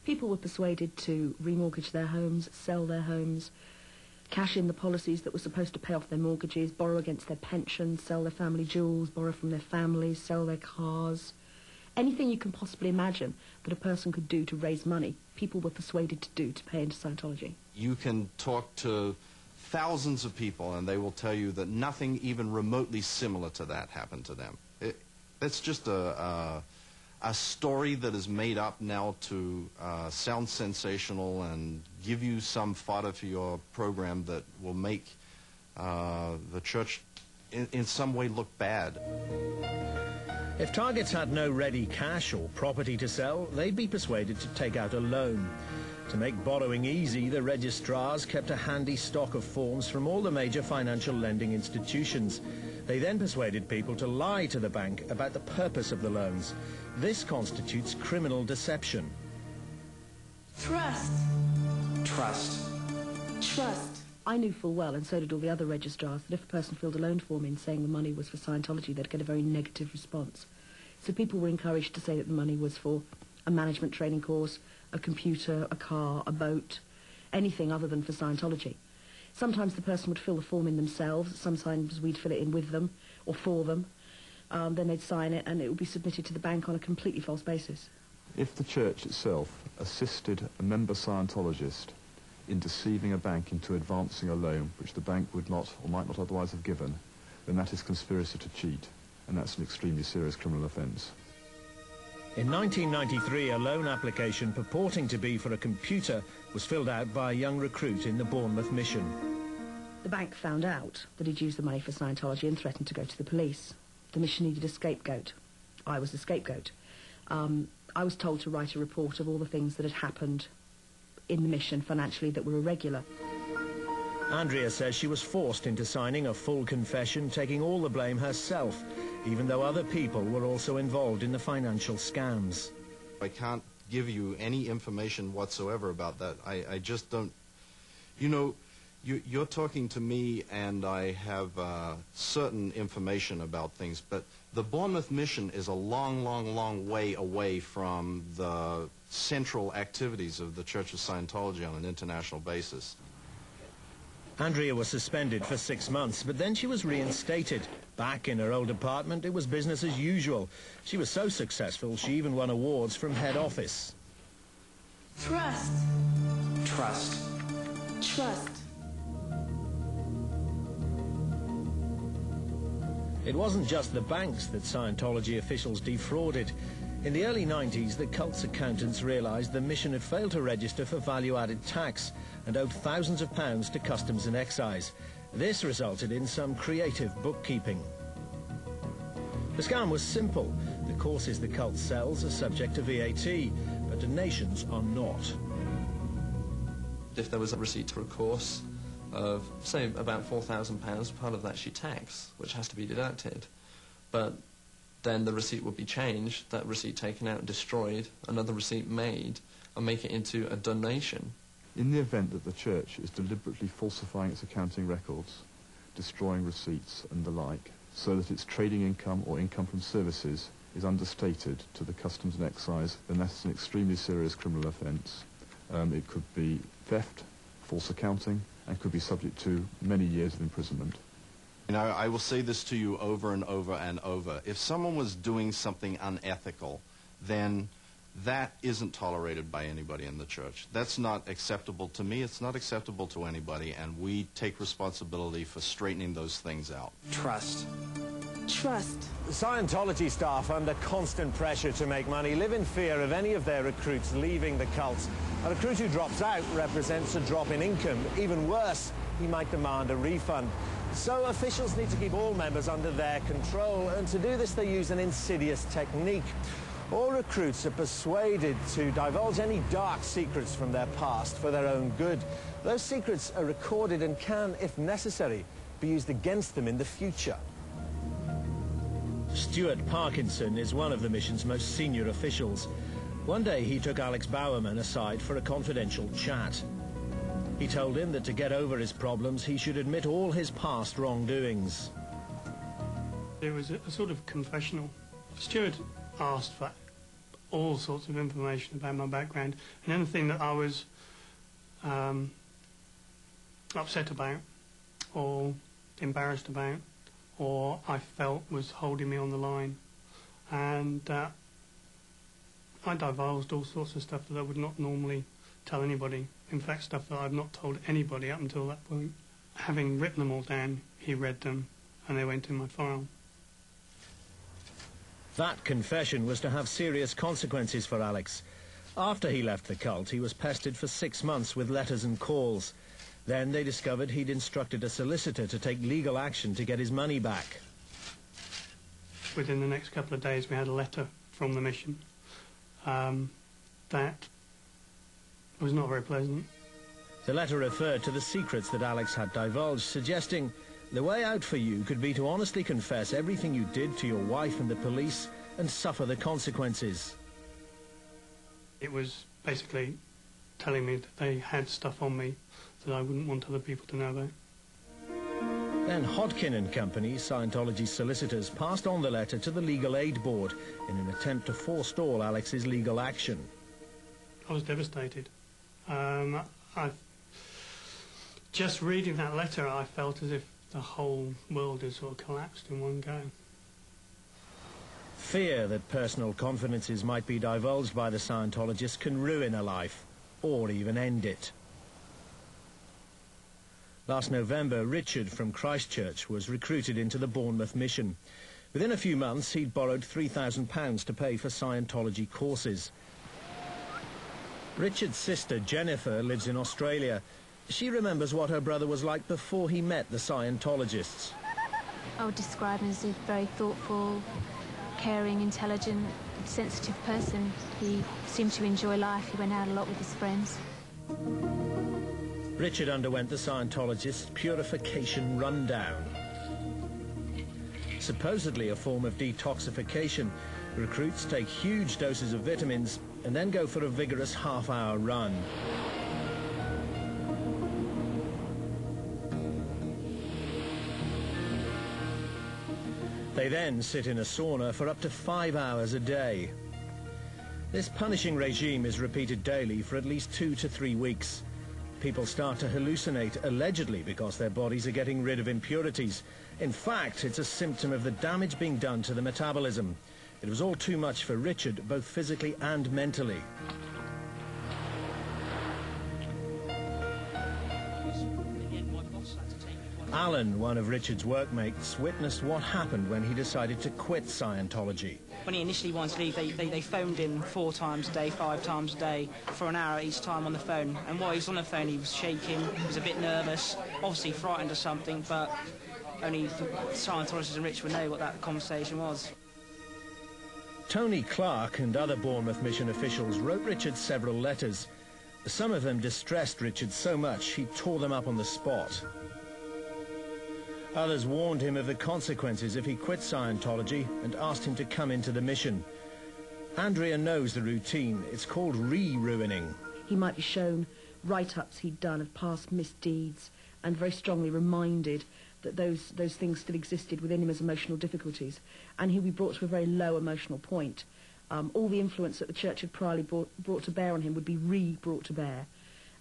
People were persuaded to remortgage their homes, sell their homes, cash in the policies that were supposed to pay off their mortgages, borrow against their pensions, sell their family jewels, borrow from their families, sell their cars. Anything you can possibly imagine that a person could do to raise money, people were persuaded to do to pay into Scientology. You can talk to thousands of people and they will tell you that nothing even remotely similar to that happened to them. That's just a story that is made up now to sound sensational and give you some fodder for your program that will make the church in some way look bad. If targets had no ready cash or property to sell, they'd be persuaded to take out a loan. To make borrowing easy, the registrars kept a handy stock of forms from all the major financial lending institutions. They then persuaded people to lie to the bank about the purpose of the loans. This constitutes criminal deception. Trust. Trust. Trust. I knew full well, and so did all the other registrars, that if a person filled a loan form in saying the money was for Scientology, they'd get a very negative response. So people were encouraged to say that the money was for a management training course, a computer, a car, a boat, anything other than for Scientology. Sometimes the person would fill the form in themselves, sometimes we'd fill it in with them or for them. Then they'd sign it and it would be submitted to the bank on a completely false basis. If the church itself assisted a member Scientologist in deceiving a bank into advancing a loan which the bank would not or might not otherwise have given, then that is conspiracy to cheat, and that's an extremely serious criminal offence. In 1993, a loan application purporting to be for a computer was filled out by a young recruit in the Bournemouth mission. The bank found out that he'd used the money for Scientology and threatened to go to the police. The mission needed a scapegoat. I was the scapegoat. I was told to write a report of all the things that had happened in the mission financially that were irregular. Andrea says she was forced into signing a full confession, taking all the blame herself, even though other people were also involved in the financial scams. I can't give you any information whatsoever about that. I just don't... You know, you're talking to me and I have certain information about things, but the Bournemouth mission is a long, long, long way away from the central activities of the Church of Scientology on an international basis. Andrea was suspended for 6 months, but then she was reinstated. Back in her old apartment, it was business as usual. She was so successful, she even won awards from head office. Trust. Trust. Trust. It wasn't just the banks that Scientology officials defrauded. In the early 90s, the cult's accountants realised the mission had failed to register for value-added tax and owed thousands of pounds to customs and excise. This resulted in some creative bookkeeping. The scam was simple. The courses the cult sells are subject to VAT, but donations are not. If there was a receipt for a course of, say, about £4,000, part of that she tax, which has to be deducted. But then the receipt would be changed, that receipt taken out and destroyed, another receipt made, and make it into a donation. In the event that the church is deliberately falsifying its accounting records, destroying receipts and the like, so that its trading income or income from services is understated to the customs and excise, then that's an extremely serious criminal offence. It could be theft, false accounting, and could be subject to many years of imprisonment. You know, I will say this to you over and over and over. If someone was doing something unethical, then that isn't tolerated by anybody in the church. That's not acceptable to me. It's not acceptable to anybody, and we take responsibility for straightening those things out. Trust. Trust. Scientology staff, under constant pressure to make money, live in fear of any of their recruits leaving the cult. A recruit who drops out represents a drop in income. Even worse, he might demand a refund. So officials need to keep all members under their control, and to do this they use an insidious technique. All recruits are persuaded to divulge any dark secrets from their past for their own good. Those secrets are recorded and can, if necessary, be used against them in the future. Stuart Parkinson is one of the mission's most senior officials. One day he took Alex Bowerman aside for a confidential chat. He told him that to get over his problems, he should admit all his past wrongdoings. There was a sort of confessional. Stuart asked for all sorts of information about my background, and anything that I was upset about or embarrassed about or I felt was holding me on the line. And I divulged all sorts of stuff that I would not normally tell anybody. In fact, stuff that I've not told anybody up until that point. Having written them all down, he read them and they went in my file. That confession was to have serious consequences for Alex. After he left the cult, he was pestered for 6 months with letters and calls. Then they discovered he'd instructed a solicitor to take legal action to get his money back. Within the next couple of days, we had a letter from the mission that was not very pleasant. The letter referred to the secrets that Alex had divulged, suggesting the way out for you could be to honestly confess everything you did to your wife and the police and suffer the consequences. It was basically telling me that they had stuff on me that I wouldn't want other people to know about. Then Hodkin and Company, Scientology solicitors, passed on the letter to the Legal Aid Board in an attempt to forestall Alex's legal action. I was devastated. Just reading that letter, I felt as if the whole world had sort of collapsed in one go. Fear that personal confidences might be divulged by the Scientologists can ruin a life, or even end it. Last November, Richard from Christchurch was recruited into the Bournemouth mission. Within a few months, he'd borrowed £3,000 to pay for Scientology courses. Richard's sister, Jennifer, lives in Australia. She remembers what her brother was like before he met the Scientologists. I would describe him as a very thoughtful, caring, intelligent, sensitive person. He seemed to enjoy life. He went out a lot with his friends. Richard underwent the Scientologist purification rundown. Supposedly a form of detoxification, recruits take huge doses of vitamins and then go for a vigorous half-hour run. They then sit in a sauna for up to 5 hours a day. This punishing regime is repeated daily for at least 2 to 3 weeks. People start to hallucinate, allegedly because their bodies are getting rid of impurities. In fact, it's a symptom of the damage being done to the metabolism. It was all too much for Richard, both physically and mentally. Alan, one of Richard's workmates, witnessed what happened when he decided to quit Scientology. When he initially wanted to leave, they phoned him 4 times a day, 5 times a day, for an hour each time on the phone. And while he was on the phone, he was shaking, he was a bit nervous, obviously frightened of something, but only the Scientologists and Richard would know what that conversation was. Tony Clark and other Bournemouth mission officials wrote Richard several letters. Some of them distressed Richard so much he tore them up on the spot. Others warned him of the consequences if he quit Scientology and asked him to come into the mission. Andrea knows the routine. It's called re-ruining. He might be shown write-ups he'd done of past misdeeds and very strongly reminded that those things still existed within him as emotional difficulties, and he'd be brought to a very low emotional point. All the influence that the Church had priorly brought to bear on him would be re-brought to bear,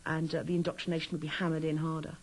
and the indoctrination would be hammered in harder.